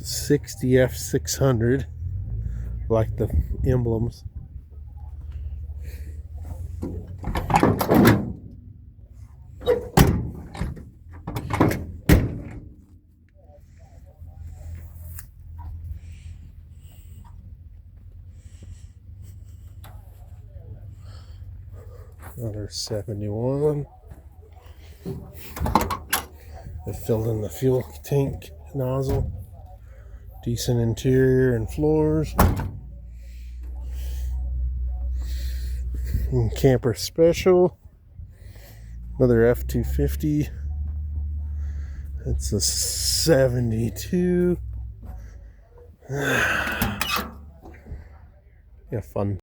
60 F600, like the emblems. Another 71. They filled in the fuel tank nozzle. Decent interior and floors. And camper special. Another F250. It's a 72. Yeah, fun.